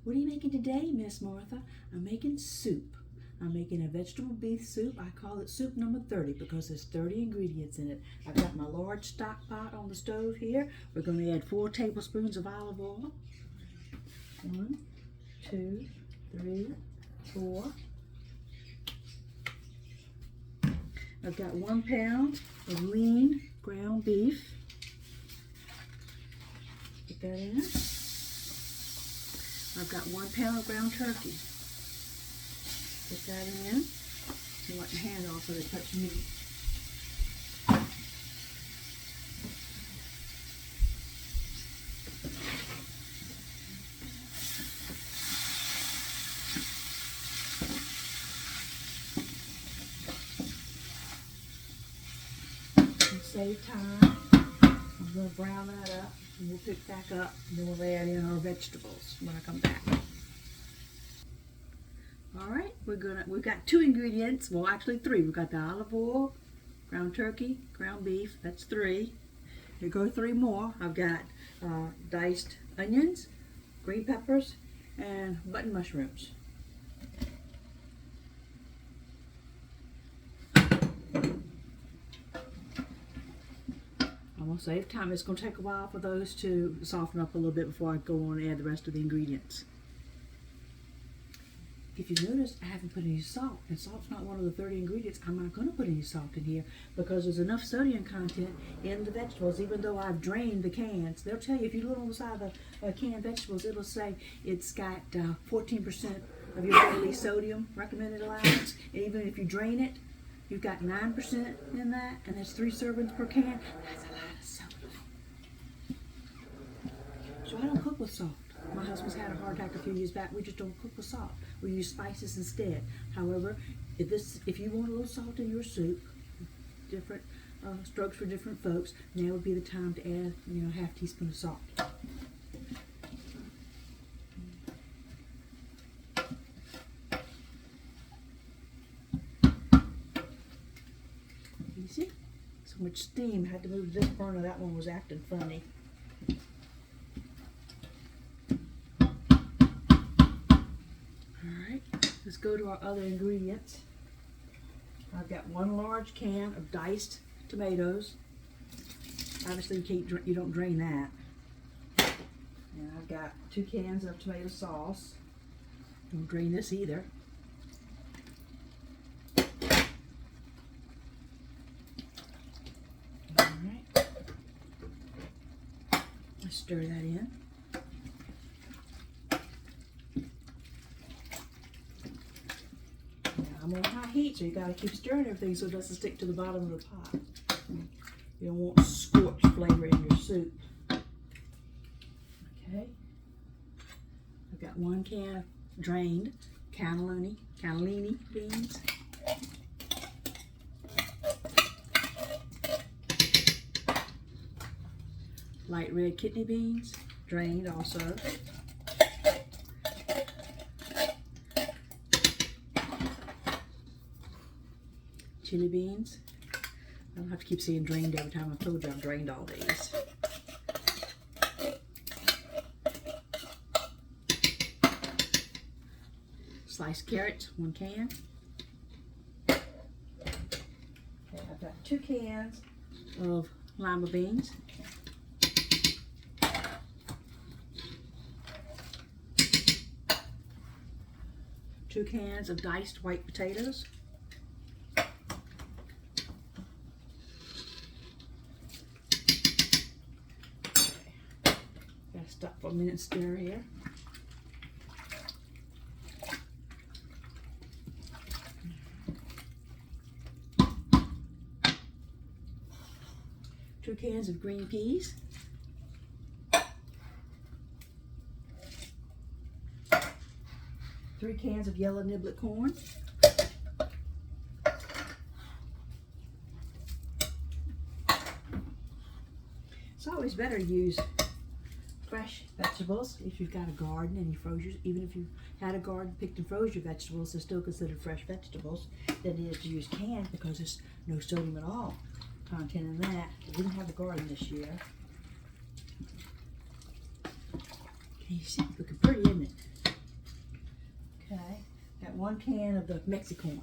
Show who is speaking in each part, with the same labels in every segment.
Speaker 1: What are you making today, Miss Martha? I'm making soup. I'm making a vegetable beef soup. I call it soup number 30 because there's 30 ingredients in it. I've got my large stock pot on the stove here. We're going to add 4 tablespoons of olive oil. 1, 2, 3, 4. I've got 1 pound of lean ground beef. Put that in. I've got 1 pound of ground turkey. Put that in. You want your hand off so they touch meat. And save time. I'm going to brown that up and we'll pick back up and then we'll add in our vegetables when I come back. Alright, we've got 2 ingredients, well actually 3. We've got the olive oil, ground turkey, ground beef, that's 3. Here go 3 more. I've got diced onions, green peppers, and button mushrooms. I'm going to save time. It's going to take a while for those to soften up a little bit before I go on and add the rest of the ingredients. If you notice, I haven't put any salt, and salt's not one of the 30 ingredients. I'm not going to put any salt in here because there's enough sodium content in the vegetables, even though I've drained the cans. They'll tell you, if you look on the side of the canned vegetables, it'll say it's got 14% of your daily sodium recommended allowance. And even if you drain it, you've got 9% in that, and that's 3 servings per can. That's a lot of sodium. So I don't cook with salt. My husband's had a heart attack a few years back. We just don't cook with salt. We use spices instead. However, if you want a little salt in your soup, different strokes for different folks, now would be the time to add, ½ teaspoon of salt. You see? So much steam. I had to move this burner. That one was acting funny. Let's go to our other ingredients. I've got 1 large can of diced tomatoes. Obviously you don't drain that. And I've got 2 cans of tomato sauce. Don't drain this either. Alright. Let's stir that in. I'm on high heat, so you got to keep stirring everything so it doesn't stick to the bottom of the pot. You don't want scorched flavor in your soup. Okay. I've got 1 can of drained cannellini beans. Light red kidney beans, drained also. Chili beans. I don't have to keep saying drained every time. I've told you I've drained all these. Sliced carrots, 1 can. Okay, I've got 2 cans of lima beans. 2 cans of diced white potatoes. Stop for a minute and stir here. Two cans of green peas. 3 cans of yellow niblet corn. It's always better to use fresh vegetables if you've got a garden and you froze your, even if you had a garden, picked and froze your vegetables, they're still considered fresh vegetables than it is to use canned because there's no sodium at all content in that. We didn't have a garden this year. Can you see? Looking pretty, isn't it? Okay, got 1 can of the mexi-corn.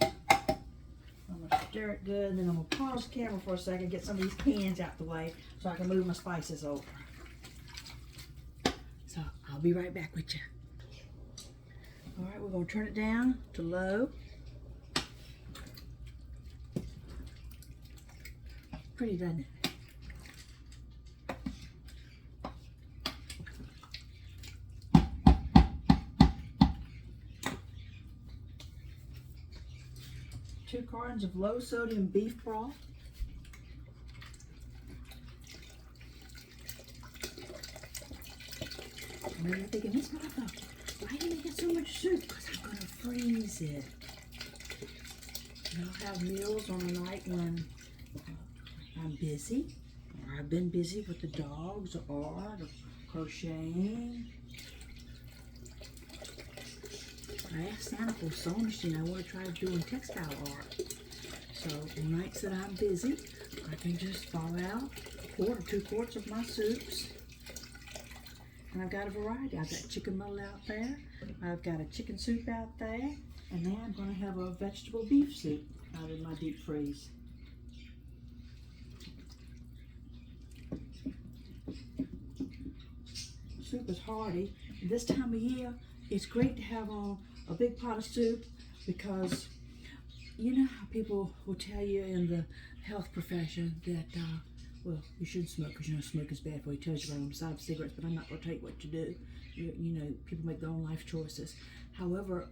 Speaker 1: I'm gonna stir it good, and then I'm gonna pause the camera for a second, get some of these cans out the way so I can move my spices over. So I'll be right back with you. All right, we're gonna turn it down to low. Pretty, doesn't it? Two cartons of low sodium beef broth. And you're thinking, Miss Martha, why are you making so much soup? Because I'm going to freeze it. And I'll have meals on a night when I'm busy, or I've been busy with the dogs, or crocheting. I asked Santa for a sewing machine. I want to try doing textile art. So on nights that I'm busy, I can just thaw out 1 or 2 quarts of my soups. And I've got a variety. I've got chicken noodle out there. I've got a chicken soup out there. And then I'm going to have a vegetable beef soup out in my deep freeze. Soup is hearty. This time of year, it's great to have a big pot of soup, because you know how people will tell you in the health profession that, well, you shouldn't smoke because you know smoke is bad for you. He tells you right on the side of cigarettes, but I'm not going to tell you what to do. You know, people make their own life choices. However,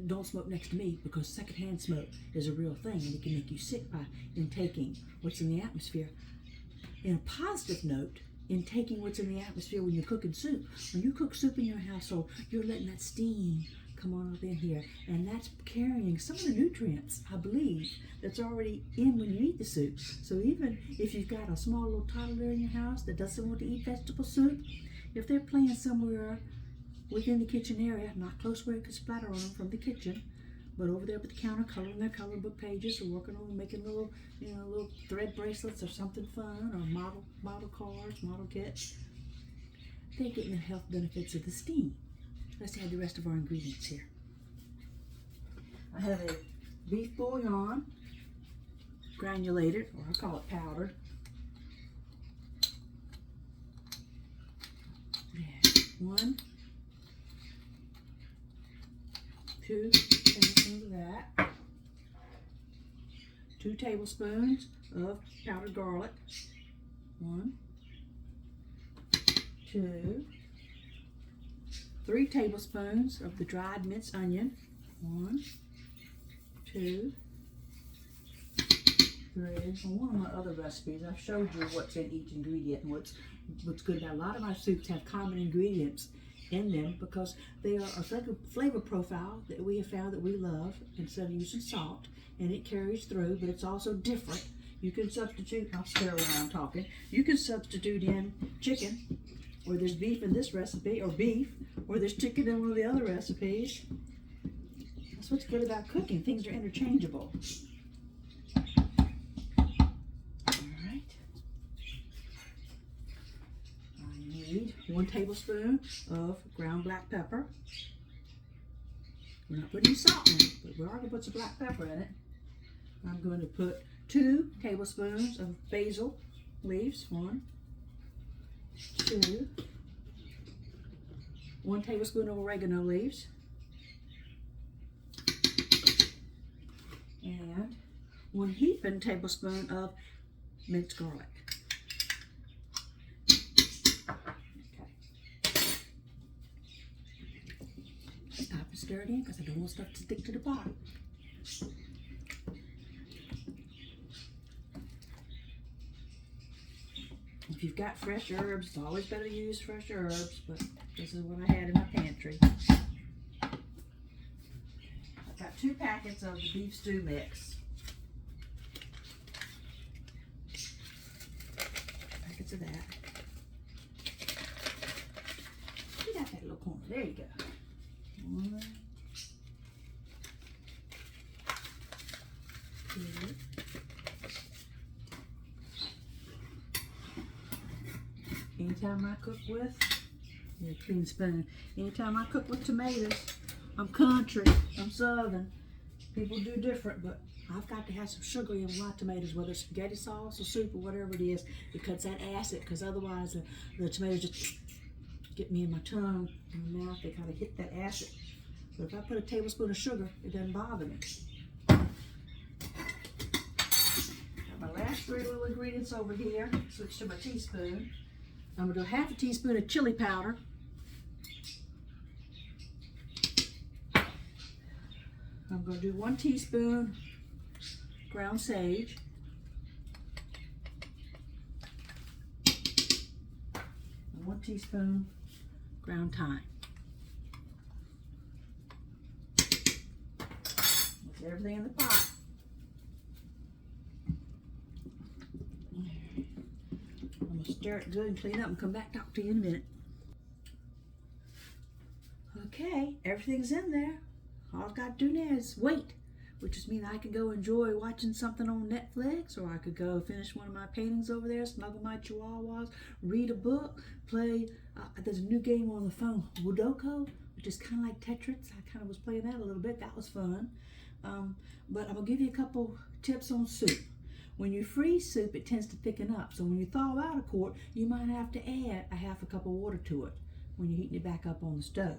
Speaker 1: don't smoke next to me, because secondhand smoke is a real thing, and it can make you sick by intaking what's in the atmosphere. In a positive note, in taking what's in the atmosphere when you're cooking soup. When you cook soup in your household, you're letting that steam come on up in here, and that's carrying some of the nutrients, I believe, that's already in when you eat the soup. So even if you've got a small little toddler in your house that doesn't want to eat vegetable soup, if they're playing somewhere within the kitchen area, not close where it could splatter on them from the kitchen, but over there at the counter coloring their coloring book pages, or working on making little, little thread bracelets or something fun, or model cars, model kits, they're getting the health benefits of the steam. Let's add the rest of our ingredients here. I have a beef bouillon, granulated, or I call it powdered. One, 2 tablespoons of that. 2 tablespoons of powdered garlic. 1, 2, 3 tablespoons of the dried minced onion. 1, 2, 3. On one of my other recipes, I've showed you what's in each ingredient and what's good. Now, a lot of my soups have common ingredients in them because they are a flavor profile that we have found that we love, instead of using salt, and it carries through, but it's also different. You can substitute, I'll stare when I'm talking, you can substitute in chicken, or there's beef in this recipe, or beef, or there's chicken in one of the other recipes. That's what's good about cooking. Things are interchangeable. Alright. I need 1 tablespoon of ground black pepper. We're not putting any salt in it, but we are going to put some black pepper in it. I'm going to put 2 tablespoons of basil leaves. 1, 2, 1 tablespoon of oregano leaves, and 1 heaping tablespoon of minced garlic. Okay. Stop and stir it in because I don't want stuff to stick to the pot. If you've got fresh herbs, it's always better to use fresh herbs, but this is what I had in my pantry. I've got 2 packets of the beef stew mix. Packets of that. You got that little corner. There you go. 1, 2. Anytime I cook with Yeah, clean spoon. Anytime I cook with tomatoes, I'm country, I'm southern. People do different, but I've got to have some sugar in my tomatoes, whether it's spaghetti sauce or soup or whatever it is. It cuts that acid, because otherwise the tomatoes just get me in my tongue and my mouth. They kind of hit that acid. But if I put a tablespoon of sugar, it doesn't bother me. Got my last 3 little ingredients over here. Switch to my teaspoon. I'm gonna do half a teaspoon of chili powder. I'm going to do 1 teaspoon ground sage, and 1 teaspoon ground thyme. Mix everything in the pot. I'm going to stir it good and clean up and come back and talk to you in a minute. Okay, everything's in there. All I've got to do now is wait, which just means I can go enjoy watching something on Netflix, or I could go finish one of my paintings over there, snuggle my chihuahuas, read a book, play, there's a new game on the phone, Sudoku, which is kind of like Tetris. I kind of was playing that a little bit. That was fun. But I'm going to give you a couple tips on soup. When you freeze soup, it tends to thicken up. So when you thaw out a quart, you might have to add a half a cup of water to it when you're heating it back up on the stove.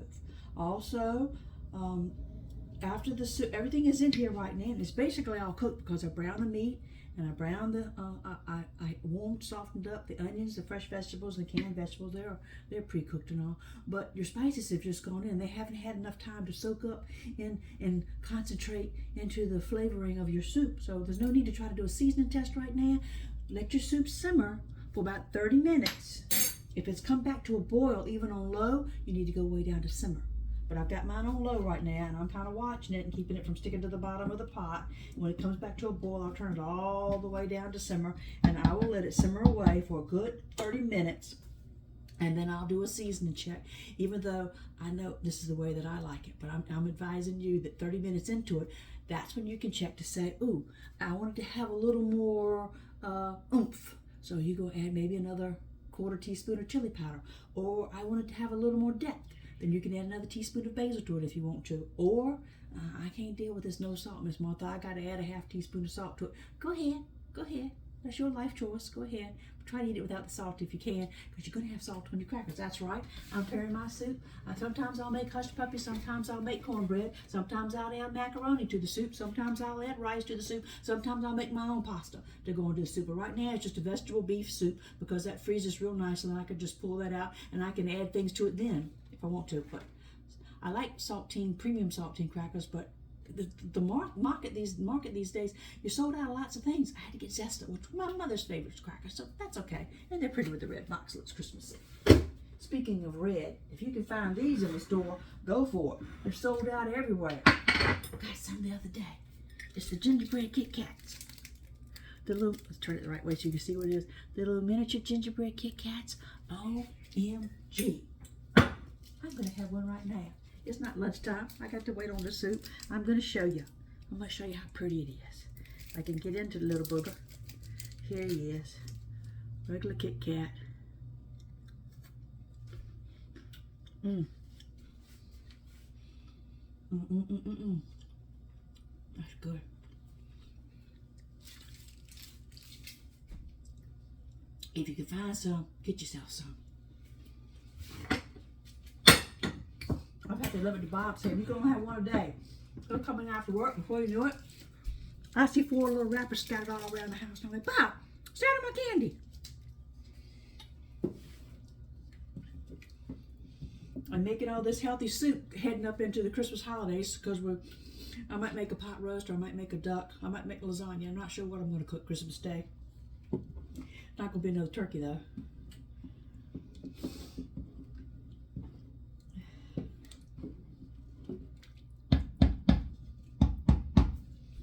Speaker 1: Also, after the soup, everything is in here right now, and it's basically all cooked because I browned the meat and I browned the, I warmed, softened up the onions, the fresh vegetables, and the canned vegetables. They're pre-cooked and all, but your spices have just gone in. They haven't had enough time to soak up and concentrate into the flavoring of your soup. So there's no need to try to do a seasoning test right now. Let your soup simmer for about 30 minutes. If it's come back to a boil, even on low, you need to go way down to simmer. But I've got mine on low right now, and I'm kind of watching it and keeping it from sticking to the bottom of the pot. When it comes back to a boil, I'll turn it all the way down to simmer, and I will let it simmer away for a good 30 minutes. And then I'll do a seasoning check, even though I know this is the way that I like it. But I'm advising you that 30 minutes into it, that's when you can check to say, ooh, I wanted to have a little more oomph. So you go add maybe another 1/4 teaspoon of chili powder. Or I wanted to have a little more depth. Then you can add another teaspoon of basil to it if you want to. Or, I can't deal with this no salt, Miss Martha. I got to add a half teaspoon of salt to it. Go ahead. That's your life choice. Go ahead. But try to eat it without the salt if you can, because you're going to have salt on your crackers. That's right. I'm preparing my soup. Sometimes I'll make hush puppy. Sometimes I'll make cornbread. Sometimes I'll add macaroni to the soup. Sometimes I'll add rice to the soup. Sometimes I'll make my own pasta to go into the soup. But right now it's just a vegetable beef soup, because that freezes real nice, and I can just pull that out and I can add things to it then if I want to. But I like saltine, premium saltine crackers, but the market these days, you're sold out of lots of things. I had to get Zesta, which was my mother's favorite crackers, so that's okay. And they're pretty with the red box. Looks Christmassy. Speaking of red, if you can find these in the store, go for it. They're sold out everywhere. I got some the other day. It's the gingerbread Kit Kats. The little, let's turn it the right way so you can see what it is. The little miniature gingerbread Kit Kats. OMG. I'm going to have one right now. It's not lunchtime. I got to wait on the soup. I'm going to show you. I'm going to show you how pretty it is. I can get into the little booger. Here he is. Regular Kit Kat. That's good. If you can find some, get yourself some. I've had to live at the Bob saying, you're going to have one a day. They're coming after work. Before you know it, I see 4 little wrappers scattered all around the house. And I'm like, Bob, scatter my candy. I'm making all this healthy soup heading up into the Christmas holidays, because I might make a pot roast, or I might make a duck. I might make lasagna. I'm not sure what I'm going to cook Christmas Day. Not going to be another turkey, though.